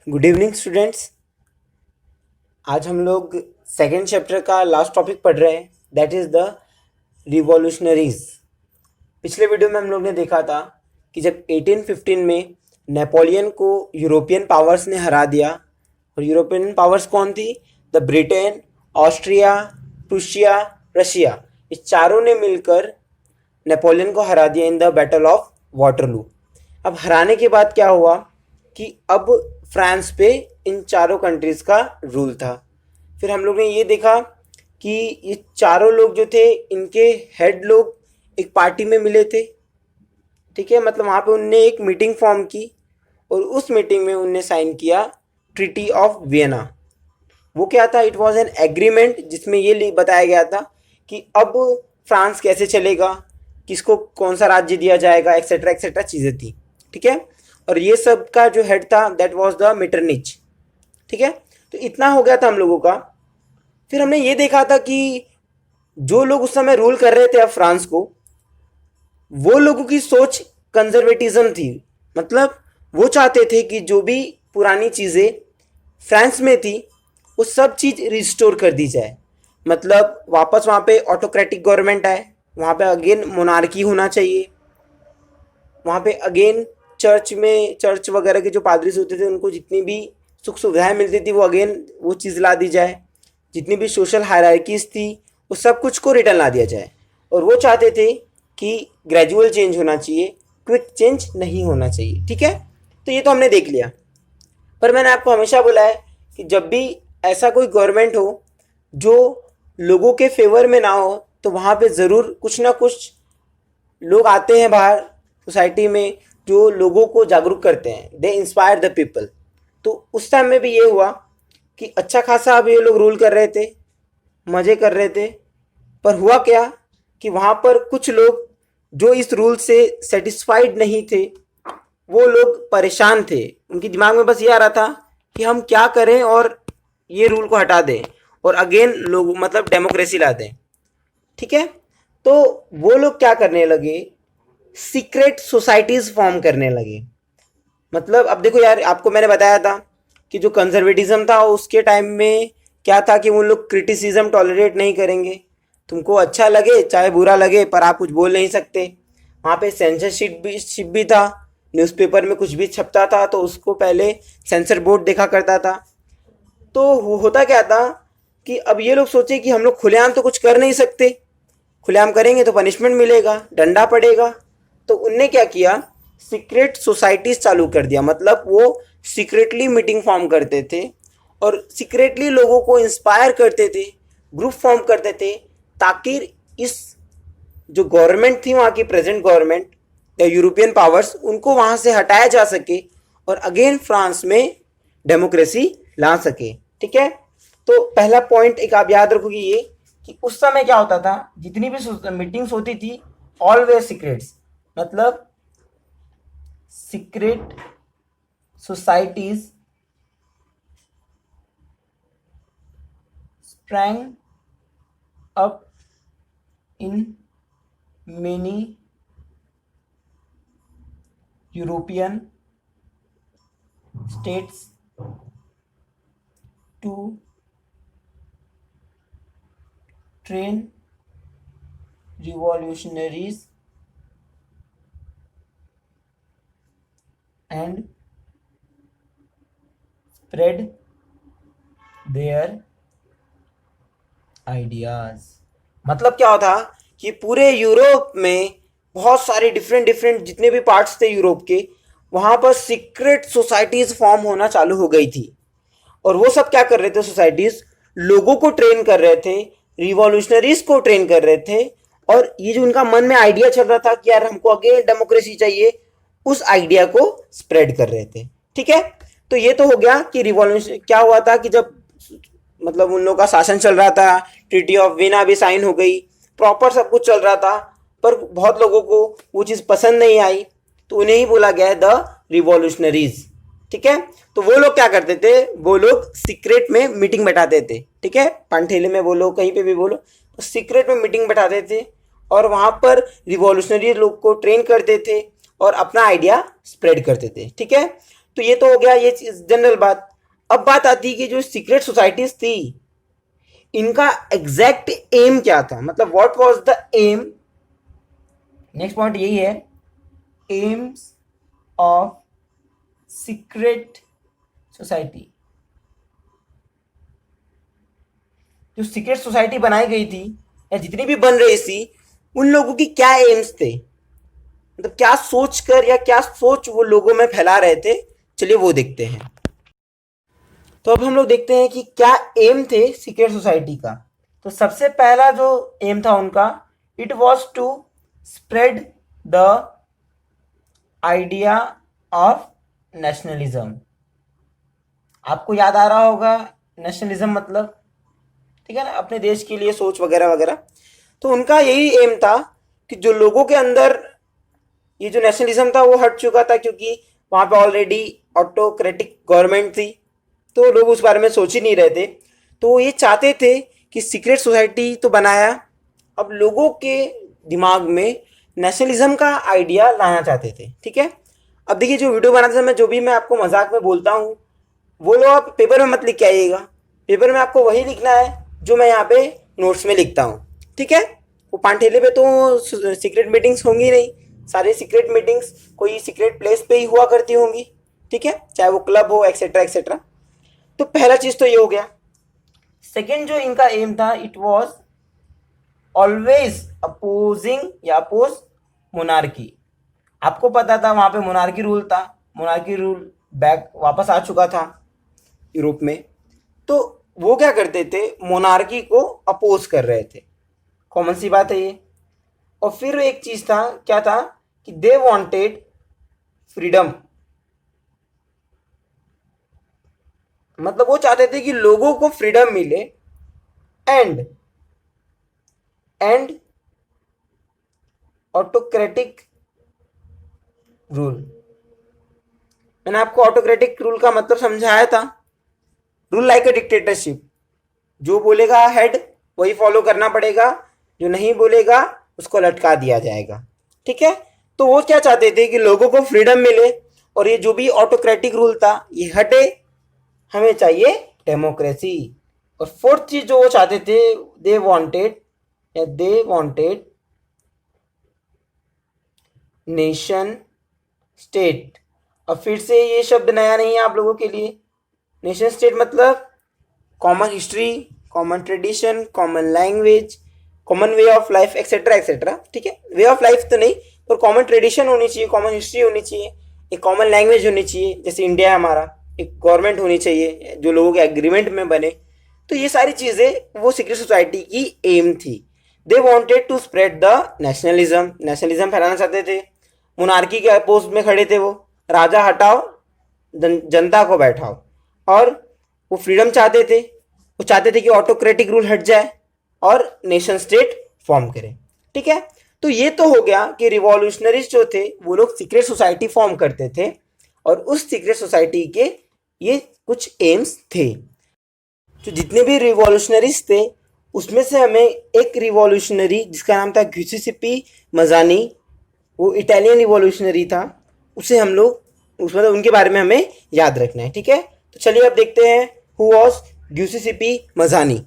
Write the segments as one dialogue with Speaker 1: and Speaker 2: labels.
Speaker 1: Good evening students. आज हम लोग सेकेंड चैप्टर का लास्ट टॉपिक पढ़ रहे हैं, दैट इज़ द रिवॉल्यूशनरीज। पिछले वीडियो में हम लोग ने देखा था कि जब 1815 में नेपोलियन को यूरोपियन पावर्स ने हरा दिया, और यूरोपियन पावर्स कौन थी? The Britain, Austria, Prussia, Russia, इस चारों ने मिलकर नेपोलियन को हरा दिया in the battle of Waterloo. अब हराने के बाद क्या हुआ कि अब फ्रांस पे इन चारों कंट्रीज का रूल था। फिर हम लोग ने ये देखा कि ये चारों लोग जो थे, इनके हेड लोग एक पार्टी में मिले थे, ठीक है। मतलब वहाँ पे उनने एक मीटिंग फॉर्म की और उस मीटिंग में उनने साइन किया ट्रीटी ऑफ वियना। वो क्या था? इट वॉज एन एग्रीमेंट जिसमें ये बताया गया था कि अब फ्रांस कैसे चलेगा, किसको कौन सा राज्य दिया जाएगा, एक्सेट्रा एक्सेट्रा चीज़ें थी, ठीक है। और ये सब का जो हेड था दैट वाज द मेटरनिच, ठीक है। तो इतना हो गया था हम लोगों का। फिर हमने ये देखा था कि जो लोग उस समय रूल कर रहे थे अब फ्रांस को, वो लोगों की सोच कंजर्वेटिज्म थी। मतलब वो चाहते थे कि जो भी पुरानी चीज़ें फ्रांस में थी वो सब चीज़ रिस्टोर कर दी जाए। मतलब वापस वहाँ पे ऑटोक्रेटिक गवर्नमेंट आए, वहाँ पे अगेन मोनार्की होना चाहिए, वहाँ पे अगेन चर्च वगैरह के जो पादरीज होते थे उनको जितनी भी सुख सुविधाएं मिलती थी वो अगेन वो चीज़ ला दी जाए। जितनी भी सोशल हायरार्कीज थी वो सब कुछ को रिटर्न ला दिया जाए। और वो चाहते थे कि ग्रेजुअल चेंज होना चाहिए, क्विक चेंज नहीं होना चाहिए, ठीक है। तो ये तो हमने देख लिया। पर मैंने आपको हमेशा बोला है कि जब भी ऐसा कोई गवर्नमेंट हो जो लोगों के फेवर में ना हो, तो वहाँ पे ज़रूर कुछ ना कुछ लोग आते हैं बाहर सोसाइटी में जो लोगों को जागरूक करते हैं, दे इंस्पायर द पीपल। तो उस टाइम में भी ये हुआ कि अच्छा खासा अब ये लोग रूल कर रहे थे, मज़े कर रहे थे। पर हुआ क्या कि वहाँ पर कुछ लोग जो इस रूल से सेटिस्फाइड नहीं थे, वो लोग परेशान थे। उनके दिमाग में बस ये आ रहा था कि हम क्या करें और ये रूल को हटा दें और अगेन लोग मतलब डेमोक्रेसी ला दें, ठीक है। तो वो लोग क्या करने लगे, सीक्रेट सोसाइटीज फॉर्म करने लगे। मतलब अब देखो यार, आपको मैंने बताया था कि जो कंजर्वेटिज्म था उसके टाइम में क्या था कि वो लोग क्रिटिसिज्म टॉलरेट नहीं करेंगे। तुमको अच्छा लगे चाहे बुरा लगे पर आप कुछ बोल नहीं सकते। वहाँ पे सेंसरशिप भी था, न्यूज़पेपर में कुछ भी छपता था तो उसको पहले सेंसर बोर्ड देखा करता था। तो होता क्या था कि अब ये लोग सोचे कि हम लोग खुलेआम तो कुछ कर नहीं सकते, खुलेआम करेंगे तो पनिशमेंट मिलेगा, डंडा पड़ेगा। तो उनने क्या किया, सीक्रेट सोसाइटीज चालू कर दिया। मतलब वो सीक्रेटली मीटिंग फॉर्म करते थे और सीक्रेटली लोगों को इंस्पायर करते थे, ग्रुप फॉर्म करते थे, ताकि इस जो गवर्नमेंट थी वहाँ की प्रेजेंट गवर्नमेंट या यूरोपियन पावर्स, उनको वहाँ से हटाया जा सके और अगेन फ्रांस में डेमोक्रेसी ला सके, ठीक है। तो पहला पॉइंट एक आप याद रखोगे ये कि उस समय क्या होता था, जितनी भी मीटिंग्स होती थी ऑलवेज सीक्रेट्स। मतलब secret societies sprang up in many European states to train revolutionaries and spread their ideas। मतलब क्या होता कि पूरे यूरोप में बहुत सारे डिफरेंट डिफरेंट जितने भी पार्ट्स थे यूरोप के, वहाँ पर सीक्रेट सोसाइटीज फॉर्म होना चालू हो गई थी। और वो सब क्या कर रहे थे, सोसाइटीज लोगों को ट्रेन कर रहे थे, रिवॉल्यूशनरीज को ट्रेन कर रहे थे। और ये जो उनका मन में आइडिया चल रहा था कि यार हमको अगेन डेमोक्रेसी चाहिए, उस आइडिया को स्प्रेड कर रहे थे, ठीक है। तो ये तो हो गया कि रिवॉल्यूशन क्या हुआ था कि जब मतलब उन लोगों का शासन चल रहा था, ट्रीटी ऑफ वियना भी साइन हो गई, प्रॉपर सब कुछ चल रहा था, पर बहुत लोगों को वो चीज़ पसंद नहीं आई, तो उन्हें ही बोला गया है द रिवॉल्यूशनरीज, ठीक है। तो वो लोग क्या करते थे, वो लोग सीक्रेट में मीटिंग बैठाते थे, ठीक है। पानठेले में बोलो, कहीं पे भी बोलो, तो सीक्रेट में मीटिंग बैठाते थे और वहाँ पर रिवॉल्यूशनरी लोग को ट्रेन करते थे और अपना आइडिया स्प्रेड करते थे, ठीक है। तो ये तो हो गया ये जनरल बात। अब बात आती है कि जो सीक्रेट सोसाइटीज थी इनका एग्जैक्ट एम क्या था, मतलब what was the aim. Next point यही है, एम्स ऑफ सीक्रेट सोसाइटी। जो सीक्रेट सोसाइटी बनाई गई थी या जितनी भी बन रही थी उन लोगों की क्या एम्स थे, मतलब क्या सोच कर या क्या सोच वो लोगों में फैला रहे थे। चलिए वो देखते हैं। तो अब हम लोग देखते हैं कि क्या एम थे सीक्रेट सोसाइटी का। तो सबसे पहला जो एम था उनका, it was to spread the idea of nationalism. आपको याद आ रहा होगा नेशनलिज्म मतलब, ठीक है ना, अपने देश के लिए सोच वगैरह वगैरह। तो उनका यही एम था कि जो लोगों के अंदर ये जो नेशनलिज्म था वो हट चुका था, क्योंकि वहाँ पे ऑलरेडी ऑटोक्रेटिक गवर्नमेंट थी, तो लोग उस बारे में सोच ही नहीं रहे थे। तो वो ये चाहते थे कि सीक्रेट सोसाइटी तो बनाया, अब लोगों के दिमाग में नेशनलिज्म का आइडिया लाना चाहते थे। ठीक है, अब देखिए जो वीडियो बनाते समय जो भी मैं आपको मजाक में बोलता हूँ वो लो आप पेपर में मत लिख के आइएगा। पेपर में आपको वही लिखना है जो मैं यहाँ पे नोट्स में लिखता हूँ। ठीक है, वो पानठेले पे तो सीक्रेट मीटिंग्स होंगी नहीं, सारे सीक्रेट मीटिंग्स कोई सीक्रेट प्लेस पे ही हुआ करती होंगी। ठीक है, चाहे वो क्लब हो एक्सेट्रा एक्सेट्रा। तो पहला चीज तो ये हो गया। सेकेंड जो इनका एम था, इट वॉज ऑलवेज अपोजिंग या अपोज मोनार्की। आपको पता था वहां पे मोनार्की रूल था, मोनार्की रूल बैक वापस आ चुका था यूरोप में। तो वो क्या करते थे, मोनार्की को अपोज कर रहे थे, कॉमन सी बात है ये। और फिर एक चीज था, क्या था कि दे वांटेड फ्रीडम, मतलब वो चाहते थे कि लोगों को फ्रीडम मिले एंड ऑटोक्रेटिक रूल। मैंने आपको ऑटोक्रेटिक रूल का मतलब समझाया था, रूल लाइक अ डिक्टेटरशिप। जो बोलेगा हेड वही फॉलो करना पड़ेगा, जो नहीं बोलेगा उसको लटका दिया जाएगा। ठीक है, तो वो क्या चाहते थे कि लोगों को फ्रीडम मिले और ये जो भी ऑटोक्रेटिक रूल था ये हटे, हमें चाहिए डेमोक्रेसी। और फोर्थ चीज जो वो चाहते थे, दे वांटेड नेशन स्टेट। अब फिर से ये शब्द नया नहीं है आप लोगों के लिए। नेशन स्टेट मतलब common history, common tradition, common language, common way of life etcetera etcetera. ठीक है, वे ऑफ लाइफ तो नहीं पर कॉमन ट्रेडिशन होनी चाहिए, कॉमन हिस्ट्री होनी चाहिए, एक कॉमन लैंग्वेज होनी चाहिए, जैसे इंडिया है हमारा, एक गवर्नमेंट होनी चाहिए जो लोगों के एग्रीमेंट में बने। तो ये सारी चीज़ें वो सीक्रेट सोसाइटी की एम थी। They wanted to spread the nationalism, nationalism फैलाना चाहते थे। मोनार्की के अपोज में खड़े थे वो, राजा हटाओ जनता को बैठाओ। और वो फ्रीडम चाहते थे, वो चाहते थे कि ऑटोक्रेटिक रूल हट जाए और नेशन स्टेट फॉर्म करें। ठीक है, तो ये तो हो गया कि रिवॉल्यूशनरीज जो थे वो लोग सीक्रेट सोसाइटी फॉर्म करते थे और उस सीक्रेट सोसाइटी के ये कुछ एम्स थे। जो जितने भी रिवॉल्यूशनरीज थे उसमें से हमें एक रिवॉल्यूशनरी जिसका नाम था ग्यूसेप्पी मज़ानी, वो इटालियन रिवॉल्यूशनरी था, उसे हम लोग उस मतलब उनके बारे में हमें याद रखना है। ठीक है, तो चलिए अब देखते हैं हु वॉज ग्यूसेप्पी मज़ानी।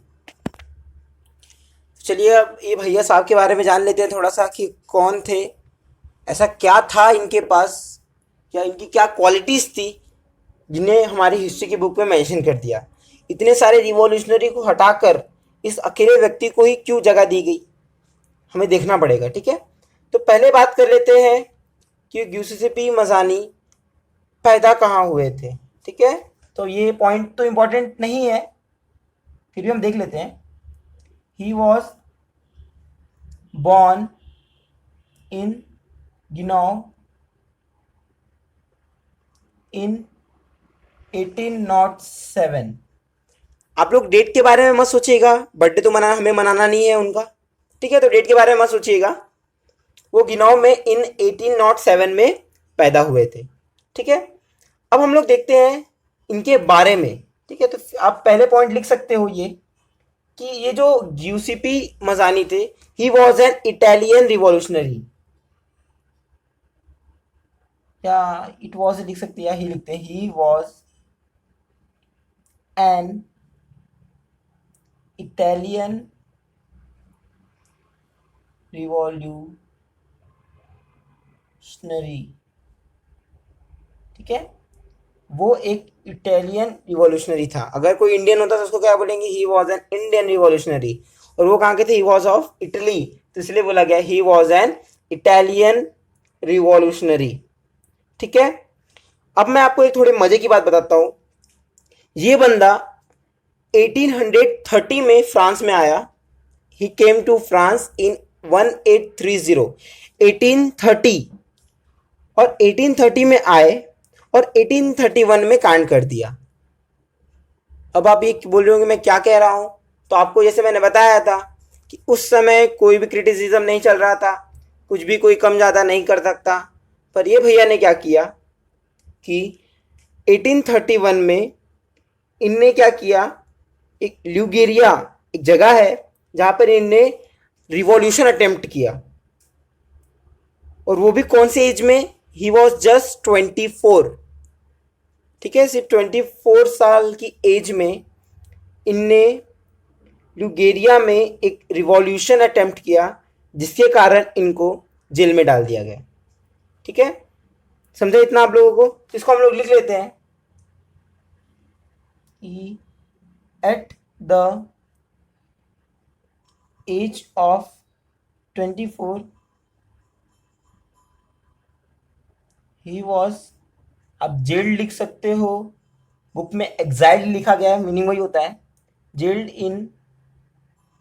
Speaker 1: चलिए अब ये भैया साहब के बारे में जान लेते हैं थोड़ा सा कि कौन थे, ऐसा क्या था इनके पास, क्या इनकी क्या क्वालिटीज़ थी जिन्हें हमारी हिस्ट्री की बुक में मेंशन कर दिया। इतने सारे रिवॉल्यूशनरी को हटाकर इस अकेले व्यक्ति को ही क्यों जगह दी गई, हमें देखना पड़ेगा। ठीक है, तो पहले बात कर लेते हैं कि ग्यूसेप्पी मज़ानी पैदा कहाँ हुए थे। ठीक है, तो ये पॉइंट तो इम्पोर्टेंट नहीं है, फिर भी हम देख लेते हैं। ही वॉज बॉर्न इन गिनाओ इन 1807। आप लोग डेट के बारे में मत सोचिएगा, बर्थडे तो हमें मनाना नहीं है उनका। ठीक है, तो डेट के बारे में मत सोचिएगा, वो गिनाओ में इन 1807 में पैदा हुए थे। ठीक है, अब हम लोग देखते हैं इनके बारे में। ठीक है, तो आप पहले पॉइंट लिख सकते हो ये कि ये जो ग्यूसेप्पी मज़ानी थे, he was an Italian revolutionary, या इट वॉज लिख सकते हैं या ही लिखते हैं, he was an Italian revolutionary, ठीक है, वो एक इटालियन रिवॉल्यूशनरी था। अगर कोई इंडियन होता तो उसको क्या बोलेंगे, he was an Indian revolutionary, और वो कहाँ के थे, ही वॉज ऑफ इटली, तो इसलिए बोला गया he was an Italian revolutionary, ठीक है। अब मैं आपको एक थोड़ी मजे की बात बताता हूँ। ये बंदा 1830 में फ्रांस में आया, ही केम टू फ्रांस इन 1830, 1830, और 1830 में आए और 1831 में कांड कर दिया। अब आप ये बोल रहे होंगे मैं क्या कह रहा हूं, तो आपको जैसे मैंने बताया था कि उस समय कोई भी क्रिटिसिज्म नहीं चल रहा था, कुछ भी कोई कम ज़्यादा नहीं कर सकता, पर ये भैया ने क्या किया कि 1831 में इनने क्या किया, एक ल्यूगेरिया एक जगह है जहाँ पर इनने रिवॉल्यूशन अटेम्प्ट किया, और वो भी कौन से एज में, ही वॉज जस्ट 24, ठीक है, सिर्फ 24 साल की एज में इनने ल्यूगेरिया में एक रिवॉल्यूशन अटेम्प्ट किया, जिसके कारण इनको जेल में डाल दिया गया, ठीक है। समझे इतना आप लोगों को, इसको हम लोग लिख लेते हैं, at the age of 24 he was, आप जेल्ड लिख सकते हो, बुक में एग्जाइल्ड लिखा गया है, मीनिंग वही होता है, jailed in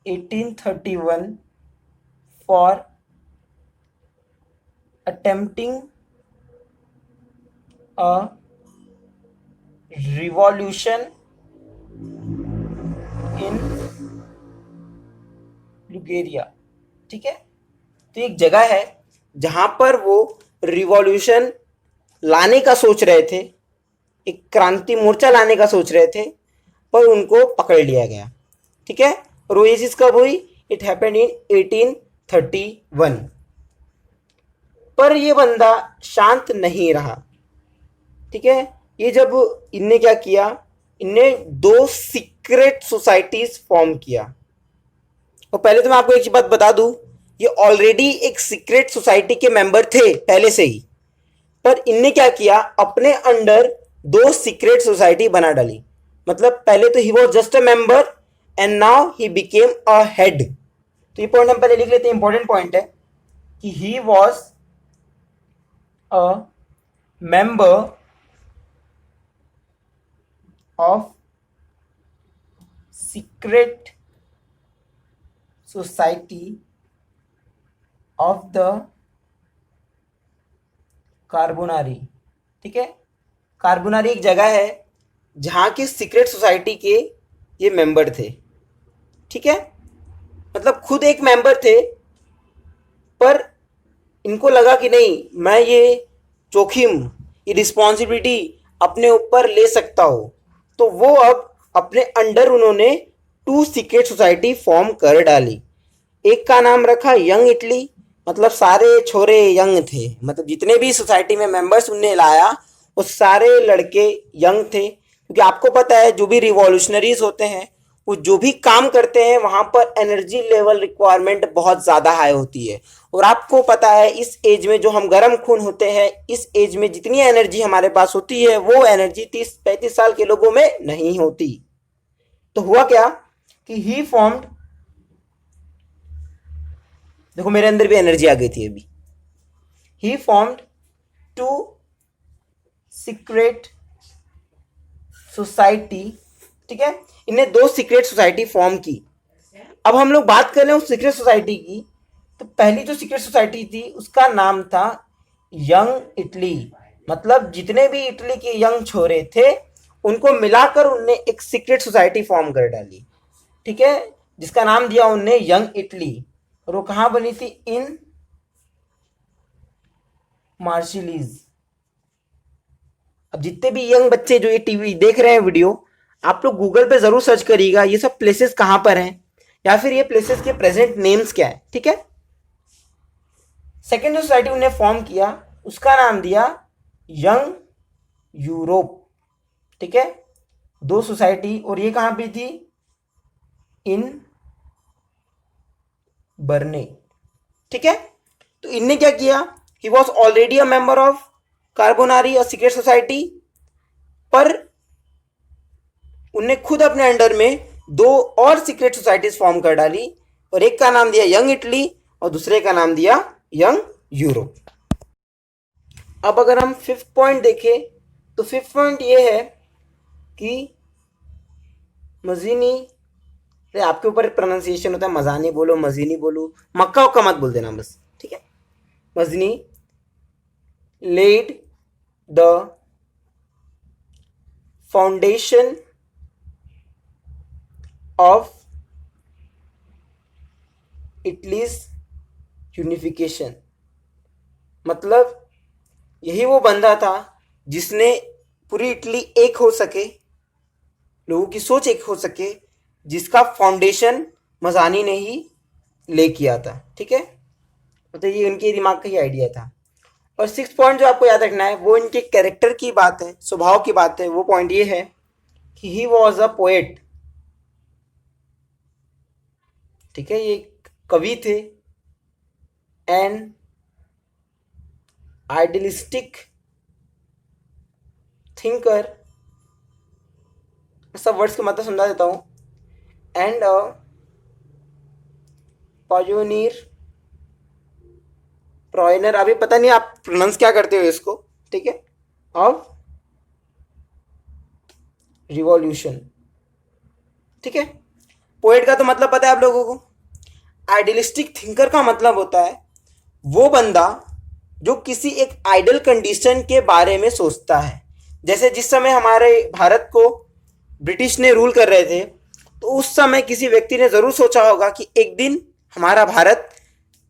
Speaker 1: 1831 for attempting a revolution in Liguria, ठीक है। तो एक जगह है जहां पर वो रिवॉल्यूशन लाने का सोच रहे थे, एक क्रांति मोर्चा लाने का सोच रहे थे, पर उनको पकड़ लिया गया, ठीक है। और वो ये चीज कब हुई, इट हैपेंड इन 1831। पर ये बंदा शांत नहीं रहा, ठीक है। ये जब इनने क्या किया, इनने 2 सीक्रेट सोसाइटीज फॉर्म किया। और पहले तो मैं आपको एक बात बता दूं, ये ऑलरेडी एक सीक्रेट सोसाइटी के मेंबर थे पहले से ही, पर इनने क्या किया, अपने अंडर 2 सीक्रेट सोसाइटी बना डाली। मतलब पहले तो he was just a member and now he became a head. तो ये पॉइंट हम पहले लिख लेते हैं, इंपॉर्टेंट पॉइंट है कि he was a member of secret society of the Carbonari, ठीक है। कार्बोनारी एक जगह है जहां के सीक्रेट सोसाइटी के ये मेंबर थे, ठीक है। मतलब खुद एक मेंबर थे, पर इनको लगा कि नहीं, मैं ये जोखिम, ये रिस्पॉन्सिबिलिटी अपने ऊपर ले सकता हूँ, तो वो अब अपने अंडर उन्होंने 2 सीक्रेट सोसाइटी फॉर्म कर डाली। एक का नाम रखा यंग इटली, मतलब सारे छोरे यंग थे, मतलब जितने भी सोसाइटी में मेंबर्स उनने लाया वो सारे लड़के यंग थे, क्योंकि आपको पता है जो भी रिवॉल्यूशनरीज होते हैं वो जो भी काम करते हैं वहां पर एनर्जी लेवल रिक्वायरमेंट बहुत ज़्यादा हाई होती है। और आपको पता है इस एज में जो हम गर्म खून होते हैं, इस एज में जितनी एनर्जी हमारे पास होती है वो एनर्जी 30-35 साल के लोगों में नहीं होती। तो हुआ क्या कि ही फॉर्म्ड, देखो मेरे अंदर भी एनर्जी आ गई थी अभी, ही फॉर्म्ड 2 सीक्रेट सोसाइटी, ठीक है। इन्हें 2 सीक्रेट सोसाइटी फॉर्म की। अब हम लोग बात कर रहे हैं उस सीक्रेट सोसाइटी की, तो पहली जो सीक्रेट सोसाइटी थी उसका नाम था यंग इटली, मतलब जितने भी इटली के यंग छोरे थे उनको मिलाकर उनने एक सीक्रेट सोसाइटी फॉर्म कर डाली, ठीक है, जिसका नाम दिया उनने यंग इटली। और वो कहाँ बनी थी, इन मार्शलीज। अब जितने भी यंग बच्चे जो ये टीवी देख रहे हैं वीडियो, आप लोग गूगल पे जरूर सर्च करिएगा ये सब प्लेसेस कहाँ पर हैं, या फिर ये प्लेसेस के प्रेजेंट नेम्स क्या है, ठीक है। सेकेंड जो सोसाइटी उन्हें फॉर्म किया उसका नाम दिया यंग यूरोप, ठीक है, दो सोसाइटी, और ये कहाँ पे थी, इन बर्ने, ठीक है। तो इनने क्या किया, he was already a member of Carbonari, a secret society, पर उनने खुद अपने अंडर में दो और सीक्रेट सोसाइटीज फॉर्म कर डाली, और एक का नाम दिया यंग इटली और दूसरे का नाम दिया यंग यूरोप। अब अगर हम फिफ्थ पॉइंट देखें तो फिफ्थ पॉइंट ये है कि मजीनी, आपके ऊपर प्रोनाउंसिएशन होता है, मजानी बोलो, मजीनी बोलो, मक्का उक्का मत बोल देना बस, ठीक है। Mazzini led the foundation of Italy's unification, मतलब यही वो बंदा था जिसने पूरी इटली एक हो सके, लोगों की सोच एक हो सके, जिसका फाउंडेशन मजानी ने ही ले किया था, ठीक है। तो ये उनके दिमाग का ही आइडिया था। और सिक्स पॉइंट जो आपको याद रखना है वो इनके कैरेक्टर की बात है, स्वभाव की बात है। वो पॉइंट ये है कि ही वॉज अ पोएट, ठीक है, ये कवि थे, एंड आइडियलिस्टिक थिंकर, सब वर्ड्स के मतलब समझा देता हूँ, एंड प्रोयनर, अभी पता नहीं आप प्रोनाउंस क्या करते हो इसको, ठीक है, ऑफ रिवॉल्यूशन, ठीक है। पोएट का तो मतलब पता है आप लोगों को। आइडियलिस्टिक थिंकर का मतलब होता है वो बंदा जो किसी एक आइडल कंडीशन के बारे में सोचता है। जैसे जिस समय हमारे भारत को ब्रिटिश ने रूल कर रहे थे, तो उस समय किसी व्यक्ति ने ज़रूर सोचा होगा कि एक दिन हमारा भारत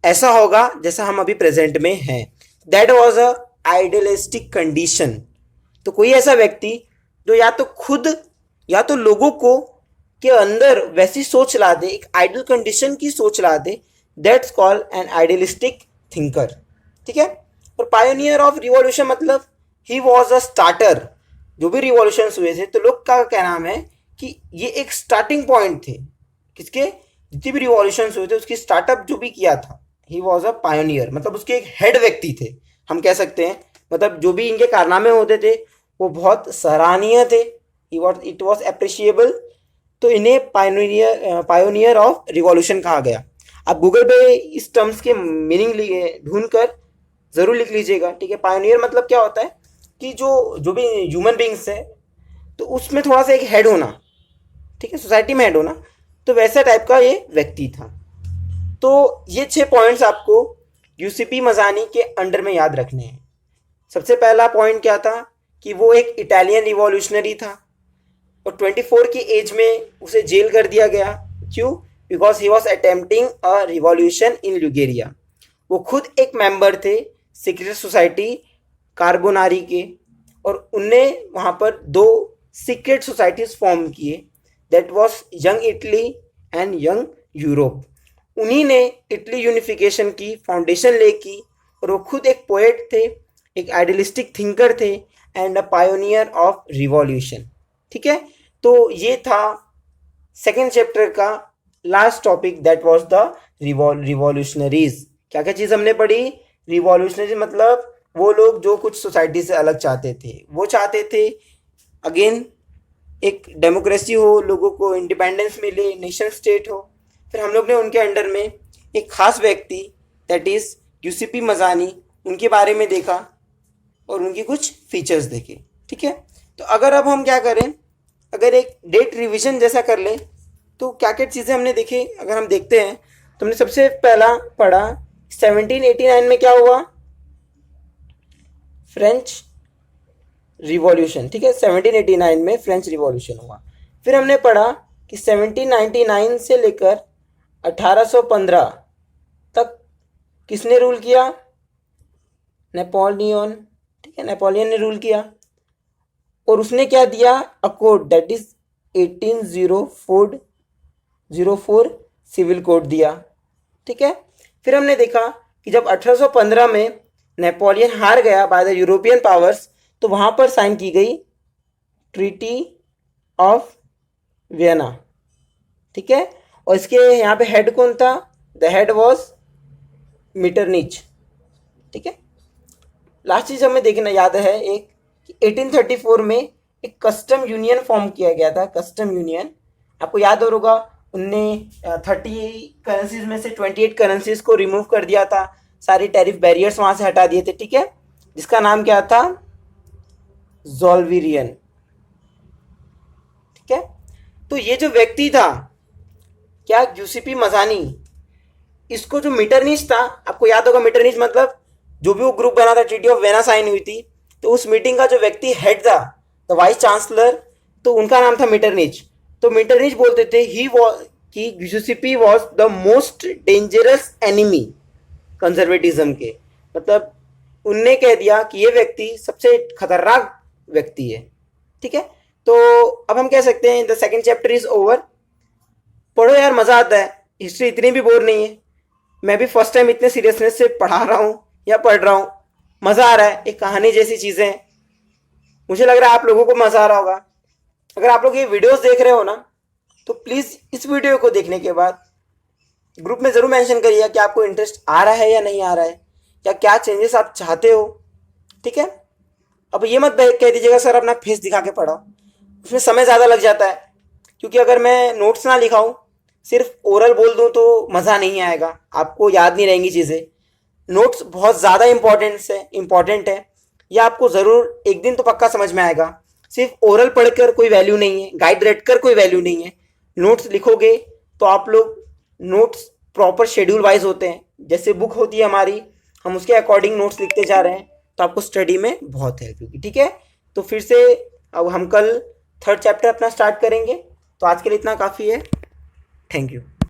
Speaker 1: ऐसा होगा जैसा हम अभी प्रेजेंट में हैं। That was a idealistic condition. तो कोई ऐसा व्यक्ति जो या तो खुद या तो लोगों को के अंदर वैसी सोच ला दे, एक आइडियल कंडीशन की सोच ला दे, that's called an idealistic thinker, ठीक है। और पायोनियर ऑफ रिवॉल्यूशन मतलब ही वॉज अ स्टार्टर। जो भी रिवॉल्यूशन हुए थे तो लोग का क्या नाम है कि ये एक स्टार्टिंग पॉइंट थे, किसके, जितने भी रिवॉल्यूशन हुए थे उसकी स्टार्टअप जो भी किया था, ही वॉज अ पायोनियर, मतलब उसके एक हेड व्यक्ति थे, हम कह सकते हैं। मतलब जो भी इनके कारनामे होते थे वो बहुत सराहनीय थे, इट वॉज अप्रिशिएबल। तो इन्हें पायोनियर ऑफ रिवॉल्यूशन कहा गया। आप गूगल पे इस टर्म्स के मीनिंग ढूंढ कर ज़रूर लिख लीजिएगा, ठीक है। पायोनियर मतलब क्या होता है कि जो भी ह्यूमन बींग्स है तो उसमें थोड़ा सा एक हेड होना, ठीक है, सोसाइटी में हेड होना, तो वैसा टाइप का ये व्यक्ति था। तो ये 6 पॉइंट्स आपको यूसीपी मजानी के अंडर में याद रखने हैं। सबसे पहला पॉइंट क्या था कि वो एक इटालियन रिवॉल्यूशनरी था, और 24 की एज में उसे जेल कर दिया गया। क्यों? Because he was attempting a revolution in Liguria. वो खुद एक मेंबर थे सीक्रेट सोसाइटी कार्बोनारी के, और उनने वहाँ पर 2 सीक्रेट सोसाइटीज फॉर्म किए, that was young Italy and young Europe. उन्हीं ने इटली यूनिफिकेशन की फाउंडेशन ले की, और वो खुद एक पोएट थे, एक आइडियलिस्टिक थिंकर थे, and a pioneer of revolution, ठीक है। तो ये था सेकेंड चैप्टर का last topic, that was the revolutionaries. क्या क्या चीज़ हमने पढ़ी? रिवॉल्यूशनरी मतलब वो लोग जो कुछ सोसाइटी से अलग चाहते थे। वो चाहते थे अगेन एक डेमोक्रेसी हो, लोगों को इंडिपेंडेंस मिले, नेशन स्टेट हो। फिर हम लोग ने उनके अंडर में एक खास व्यक्ति दैट इज़ यूसीपी मजानी, उनके बारे में देखा और उनकी कुछ फीचर्स देखे, ठीक है। तो अगर अब हम क्या करें, अगर एक डेट रिवीजन जैसा कर लें तो क्या क्या चीज़ें हमने देखी। अगर हम देखते हैं तो हमने सबसे पहला पढ़ा 1789 में क्या हुआ, फ्रेंच रिवॉल्यूशन, ठीक है। 1789 में फ्रेंच रिवॉल्यूशन हुआ। फिर हमने पढ़ा कि 1799 से लेकर 1815 तक किसने रूल किया? नेपोलियन, ठीक है, नेपोलियन ने रूल किया। और उसने क्या दिया? A code that is 1804 civil code दिया, ठीक है। फिर हमने देखा कि जब 1815 में नेपोलियन हार गया बाय द यूरोपियन पावर्स, तो वहाँ पर साइन की गई ट्रीटी ऑफ वियना, ठीक है। और इसके यहाँ पे हेड कौन था? द हेड वॉज मीटरनिच, ठीक है। लास्ट चीज हमें देखना याद है एक कि 1834 में एक कस्टम यूनियन फॉर्म किया गया था। कस्टम यूनियन आपको याद होगा, उनने 30 करेंसीज में से 28 करेंसीज को रिमूव कर दिया था, सारी टैरिफ बैरियर्स वहां से हटा दिए थे, ठीक है, जिसका नाम क्या था? ज़ोल्वेरियन, ठीक है। तो ये जो व्यक्ति था क्या, यूसीपी मजानी, इसको जो मीटरनिच था, आपको याद होगा मीटरनिच मतलब जो भी वो ग्रुप बना था, ट्रीटी ऑफ वेना साइन हुई थी, तो उस मीटिंग का जो व्यक्ति हेड था, द वाइस चांसलर, तो उनका नाम था मीटरनिच। तो मीटरनिच बोलते थे ही कि UCP was the most dangerous enemy conservatism के, मतलब उनने कह दिया कि ये व्यक्ति सबसे खतरनाक व्यक्ति है, ठीक है। तो अब हम कह सकते हैं the second chapter is over. पढ़ो यार, मजा आता है, हिस्ट्री इतनी भी बोर नहीं है। मैं भी फर्स्ट टाइम इतने सीरियसनेस से पढ़ा रहा हूँ या पढ़ रहा हूँ, मजा आ रहा है, एक कहानी जैसी चीजें हैं। मुझे लग रहा है आप लोगों को मजा आ रहा होगा। अगर आप लोग ये वीडियोस देख रहे हो ना, तो प्लीज इस वीडियो को देखने के बाद ग्रुप में जरूर मेंशन करिए कि आपको इंटरेस्ट आ रहा है या नहीं आ रहा है, या क्या चेंजेस आप चाहते हो, ठीक है। अब ये मत कह दीजिएगा सर अपना फेस दिखा के पढ़ाओ, उसमें समय ज़्यादा लग जाता है, क्योंकि अगर मैं नोट्स ना लिखाऊं, सिर्फ ओरल बोल दूं तो मज़ा नहीं आएगा, आपको याद नहीं रहेंगी चीज़ें। नोट्स बहुत ज़्यादा इम्पॉर्टेंट है, यह आपको ज़रूर एक दिन तो पक्का समझ में आएगा। सिर्फ ओरल पढ़कर कोई वैल्यू नहीं है, गाइड रेड कर कोई वैल्यू नहीं है। नोट्स लिखोगे तो आप लोग, नोट्स प्रॉपर शेड्यूल वाइज होते हैं, जैसे बुक होती है हमारी, हम उसके अकॉर्डिंग नोट्स लिखते जा रहे हैं, तो आपको स्टडी में बहुत हेल्प होगी, ठीक है। तो फिर से अब हम कल थर्ड चैप्टर अपना स्टार्ट करेंगे, तो आज के लिए इतना काफ़ी है। Thank you.